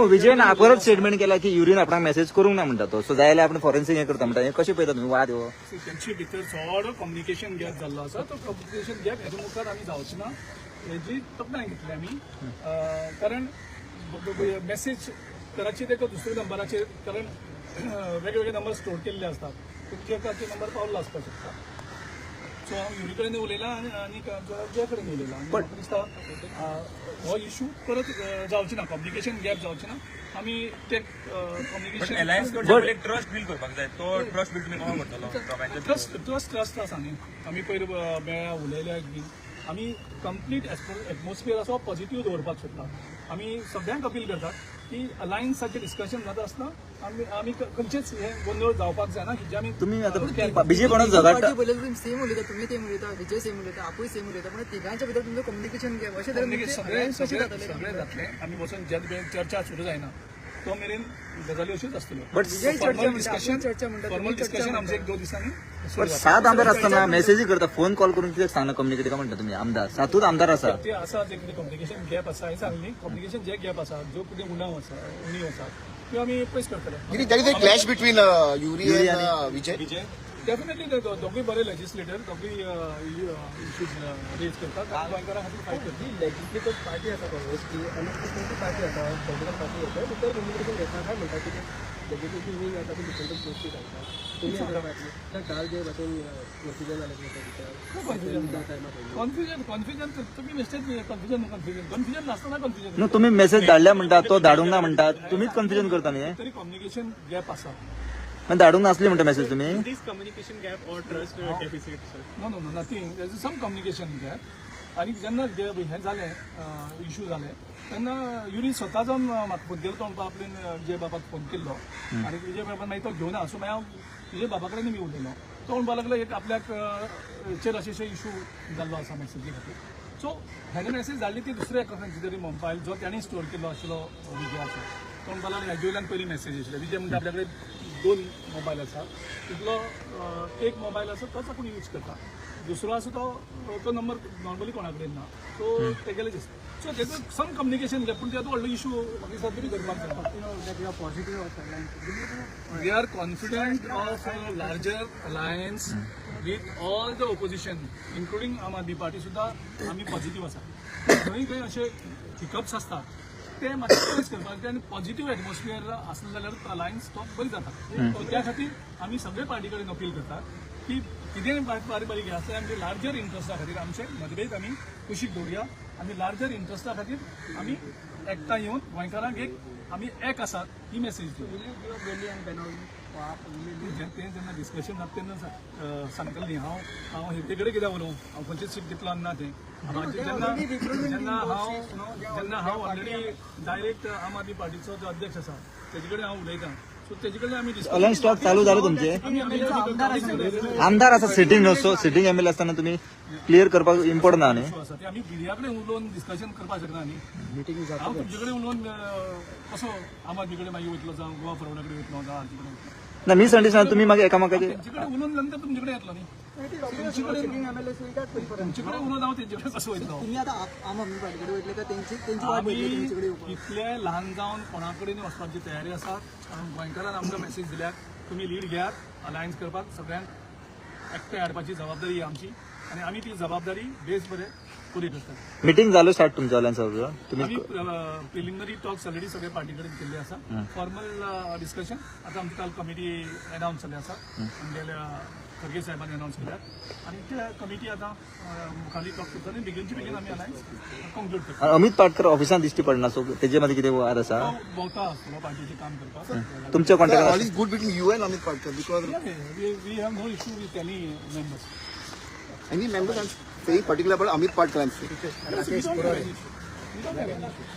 विजय ना परत स्टेटमेंट केला की युरिन आपण मेसेज करूंक ना म्हणटा तो. सो जाय आपण फॉरेन्सिक हे करता म्हणटा. हे कशें पळयता तुम्ही वाद हो? त्यांची भितर चड कम्युनिकेशन गॅप जाल्लो आसा. तो कम्युनिकेशन गॅप हेच्या मुखार आमी जावचे ना हेजी तपणाय घेतली आमी. कारण मेसेज कराची ते दुसऱ्या नंबराचेर, कारण वेगवेगळे नंबर स्टोर केल्ले असतात. तुमच्या एकाचे नंबर पावल्लो आसपाक शकता. सो हांव युरी कडेन उलयलां आनी जया कडेन उलयलां. म्हाका दिसता हो इशू परत जावचे ना, कम्युनिकेशन गॅप जावचे ना. आमी ते कम्युनिकेशन ट्रस्ट बिल्ड करपाक जाय. तो ट्रस्ट बिल्ड तुमी कशें करतलो? ट्रस्ट आसा न्ही. आमी पयर मेळ्ळ्या उलयल्याक बी आमी कंप्लीट एटमॉस्फियर असो पॉझिटिव्ह दवरपाक सोदता. आमी सगळ्यांक अपील करतात की अलायन्साचें डिस्कशन जाता आसतना आमी खंयचेच हे गोंधळ जावपाक जायना. की आमी तुम्ही आता बीजेपीकडून झगडटा. सेम उलयता, तुम्ही सेम उलयता, विजय सेम उलयता, आपूय सेम उलयता, पण तिघांच्या भितर तुमचं कम्युनिकेशन गॅप अशें सगळे जातले. आमी बसून ज्या वेळेर चर्चा सुरू जायना तो मेरेन गजाली अश्योच आसतल्यो. बट फॉर्मल डिस्कशन आमचे 1-2 दिसांनी. बट 7 आमदार असताना मेसेज करता, फोन कॉल करून कित्याक सांगना कम्युनिकेट का म्हणटा तुम्ही? आमदार 7 आमदार आसा. ते आसा जे कितें कम्युनिकेशन गॅप आसा हे सांगली. कम्युनिकेशन जे गॅप आसा, जो कितें उणीव आसा त्यो आमी पयस करतले. There is a clash between Yuri and Vijay. Definitely दोगूय बरे लेजिस्लेटर, दोगूय इश्यूज रेज करतात. गोंयकारां खातीर फायट करता. लेजिस्लेटिव्ह पार्टी आसा काँग्रेस ती आनी कोणती पार्टी आसा पॉलिटिकल पार्टी आसा भितर कम्युनिकेशन घेतना काय म्हणटा की लेजिस्लेटिव्ह विंग आसा ती डिफरंट गोष्टी घालता. तुमी आसा पार्टी काल जे भाशेन प्रोसिजर जालें कन्फ्युजन तुम्ही मिस्टेक कन्फ्युजन नासतना कन्फ्युजन. न्हू तुम्ही मेसेज धाडल्या म्हणटा, तो धाडूंक ना म्हणटा, तुम्हीच कन्फ्युजन करता न्ही. तरी कम्युनिकेशन गॅप आसा. पण धाडूंक नासली म्हणटा मेसेज तुम्ही. Communication gap or trust deficit? No nothing. There is some communication gap. आणि जेन्ना हे जालें इश्यू जाले तेन्ना युरी स्वता जावन म्हाका फोन केलो. तो म्हणपा आपल्यान विजय बाबाक फोन केल्लो आनी विजय बाबा मागीर तो घेवन सो मागीर हांव विजय बाबा कडेन मी उलयलो. तो म्हणपा लागलो एक आपल्याक चेर अशें इशू जाल्लो आसा मेसेजी खातीर. सो हेणे मेसेज धाडली ती दुसऱ्या एका खंयची तरी मोबायल जो ताणें स्टोर केल्लो आशिल्लो विजयाचो. तो म्हणपा लागलो हेजे वयल्यान पयली मेसेज येयले. विजय म्हणटा आपल्या कडेन 2 मोबायल आसा. तितलो एक मोबायल आसा तोच आपूण यूज करता. दुसरो आसा तो नंबर नॉर्मली कोणा कडेन ना. सो तेगेले दिसता. सो तेजो सम कम्युनिकेशन गॅप. पूण तेजो व्हडलो इशू म्हाका दिसता तुमी करपाक जाय. We are confident of larger alliance with all the opposition including Aam Aadmi party सुद्दां आमी पॉझिटिव्ह आसा. खंय अशे हिकअप्स आसतात ते मातशे फेस करपाक आनी पॉझिटिव्ह एटमॉस्फियर आसलें जाल्यार अलायन्स तो बरी जाता. त्या खातीर आमी सगळे पार्टी कडेन अपील करतात की कितेंय बारीक बारीक हे आसल्यार आमचे लार्जर इंट्रस्टा खातीर आमचे मतभेद आमी कुशीक दवरया आनी लार्जर इंट्रस्टा खातीर आमी एकठांय येवन गोंयकारांक आमी एक आसात ही मेसेज दिवया. तें जेन्ना डिस्कशन जाता तेन्ना सांगतलें न्ही. हांव हेते कडेन कित्याक उलोवं? हांव खंयचेच सीट घेतलो ना तें. जेन्ना हांव ऑलरेडी डायरेक्ट आम आदमी पार्टीचो जो अध्यक्ष आसा तेजे कडेन हांव उलयतां. सो तेजे कडेन आमी अलायन्स स्टॉक चालू जालो तुमचे. आमदार आसा सिटींग सो सिटींग एमएलए असताना तुम्ही क्लियर करपाक इम्पॉर्टंट ना न्ही. ते आमी बिर्या कडेन उलोवन डिस्कशन करपाक शकना न्ही. हांव तुमचे कडेन उलोवन कसो आम आदमी कडेन मागीर वयतलो जावं गोवा फॉरवर्डा कडेन वयतलो जावं हांचे कडेन वयतलो. ना मी संदेश तुम्ही मागे एकामेकाचे तेंचे कडेन उलोवन नंतर तुमचे कडेन येतलो न्ही. तुमचे कडेन उलोवन हांव तेंचे कडेन कसो वयतलो? तुम्ही आता आम आदमी पार्टीकडे वयतले का त्यांची वाट बघितली तुमच्याकडे येवपाक? इतले ल्हान जावन कोणा कडेन वचपाची तयारी आसा. गोंयकारान आमकां मेसेज दिल्यात तुमी लीड घेयात. अलायन्स करपाक सगळ्यांक एकठांय हाडपाची जबाबदारी आमची आनी आमी ती जबाबदारी बेस बरें पुरी करतात. मीटिंग जालो स्टार्ट तुमच्या अलायन्साचो तुम्ही आमी प्रिलिमिनरी टॉक्स ऑलरेडी सगळे पार्टी कडेन केल्ले आसा. फॉर्मल डिस्कशन आतां आमची काल कमिटी अनावन्स जाल्ली आसा. आमगेल्या खरगे साहेबांनी अनावन्स केल्यात आनी ते कमिटी आतां मुखाली टॉक करता आनी बेगीनची बेगीन आमी अलायन्स कंक्लूड करता. अमित पाटकर ऑफिसान दिश्टी पडना सो तेजे मध्ये कितें वाद आसा? तो भोंवता आसतलो पार्टीचें काम करपाक. तुमच्या contact All is good between you and Amit Patkar because we have no issue with any members. any members I'm saying particular about Amit Patkar I'm saying. We don't have any issue.